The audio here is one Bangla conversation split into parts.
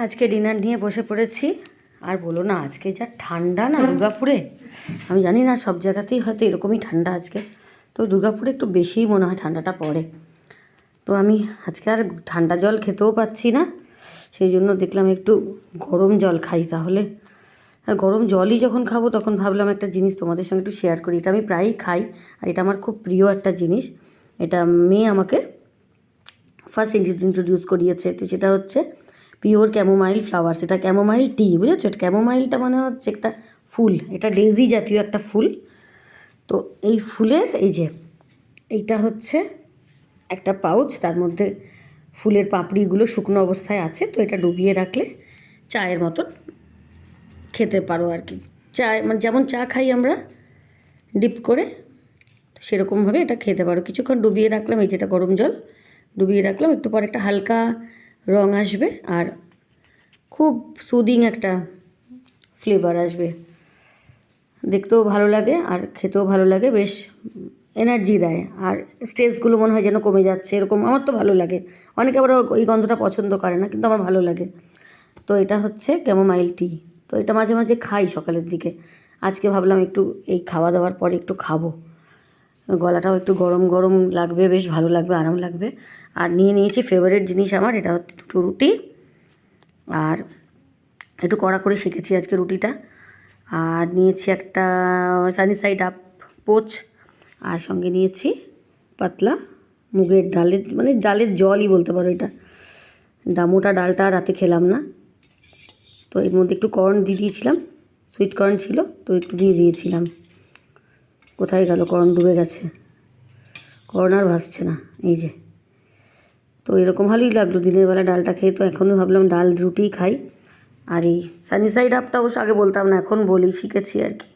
আজকে ডিনার নিয়ে বসে পড়েছি। আর বলো না, আজকে যা ঠান্ডা না দুর্গাপুরে। আমি জানি না সব জায়গাতেই হয়তো এরকমই ঠান্ডা আজকে, তো দুর্গাপুরে একটু বেশিই মনে হয় ঠান্ডাটা পড়ে। তো আমি আজকে আর ঠান্ডা জল খেতেও পাচ্ছি না, সেই জন্য দেখলাম একটু গরম জল খাই তাহলে। আর গরম জলই যখন খাবো তখন ভাবলাম একটা জিনিস তোমাদের সঙ্গে একটু শেয়ার করি। এটা আমি প্রায়ই খাই আর এটা আমার খুব প্রিয় একটা জিনিস। এটা মেয়ে আমাকে ফার্স্ট ইন্ট্রোডিউস করিয়েছে। তো সেটা হচ্ছে পিওর ক্যামোমাইল ফ্লাওয়ার। সেটা ক্যামোমাইল টি, বুঝেছো? ক্যামোমাইলটা মানে হচ্ছে একটা ফুল, এটা ডেজি জাতীয় একটা ফুল। তো এই ফুলের এইটা হচ্ছে একটা পাউচ, তার মধ্যে ফুলের পাপড়িগুলো শুকনো অবস্থায় আছে। তো এটা ডুবিয়ে রাখলে চায়ের মতন খেতে পারো আর কি। চায় মানে যেমন চা খাই আমরা ডিপ করে, সেরকমভাবে এটা খেতে পারো। কিছুক্ষণ ডুবিয়ে রাখলাম, এই যেটা গরম জল ডুবিয়ে রাখলাম, একটু পর একটা হালকা রং আসবে আর খুব সুদিং একটা ফ্লেভার আসবে। দেখতেও ভালো লাগে আর খেতেও ভালো লাগে, বেশ এনার্জি দেয়। আর স্ট্রেসগুলো মনে হয় যেন কমে যাচ্ছে, এরকম আমার তো ভালো লাগে। অনেকে আবার এই গন্ধটা পছন্দ করে না, কিন্তু আমার ভালো লাগে। তো এটা হচ্ছে ক্যামোমাইল টি। তো এটা মাঝে মাঝে খাই সকালের দিকে। আজকে ভাবলাম একটু এই খাওয়া দাওয়ার পরে একটু খাবো, গলাটাও একটু গরম গরম লাগবে, বেশ ভালো লাগবে, আরাম লাগবে। আর নিয়ে নিয়েছি ফেভারিট জিনিস আমার, এটা হচ্ছে দুটো রুটি। আর একটু কড়া করে শিখেছি আজকে রুটিটা। আর নিয়েছি একটা সানি সাইড আপ পোচ, আর সঙ্গে নিয়েছি পাতলা মুগের ডালের, মানে ডালের জলই বলতে পারো এটা। মোটা ডালটা রাতে খেলাম না, তো এর মধ্যে একটু কর্ন দিয়ে দিয়েছিলাম, সুইট কর্ন ছিল তো একটু দিয়ে দিয়েছিলাম। কোথায় গেল কর্ন? ডুবে গেছে, কর্ন আর ভাসছে না। এই যে, তো এরকম ভালোই লাগলো দিনের বেলা ডালটা খেয়ে। তো এখনই ভাবলাম ডাল রুটিই খাই। আর এই সানি সাইড আপটা অবশ্য আগে বলতাম না, এখন বলি, শিখেছি আর কি।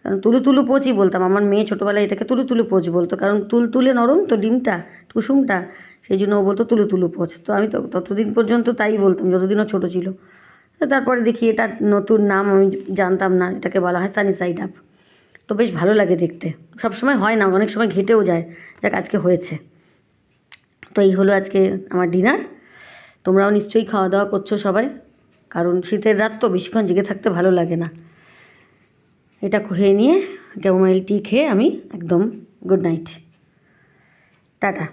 কারণ তুলু তুলু পোচই বলতাম, আমার মেয়ে ছোটোবেলায় এটাকে তুলু তুলু পোচ বলতো, কারণ তুলে নরম তো ডিমটা, কুসুমটা, সেই জন্য ও বলতো তুলু তুলু পোচ। তো আমি তো ততদিন পর্যন্ত তাই বলতাম যতদিন ও ছোটো ছিল। তারপরে দেখি এটা নতুন নাম, আমি জানতাম না, এটাকে বলা হয় সানি সাইড আপ। তো বেশ ভালো লাগে দেখতে। সব সময় হয় না, অনেক সময় ঘেটেও যায়। যাক, আজকে হয়েছে। তো এই হলো আজকে আমার ডিনার। তোমরাও নিশ্চয়ই খাওয়া দাওয়া করছো সবাই, কারণ শীতের রাত তো বেশিক্ষণ জেগে থাকতে ভালো লাগে না। এটা খেয়ে নিয়ে, ক্যামোমাইল টি খেয়ে আমি একদম গুড নাইট, টাটা।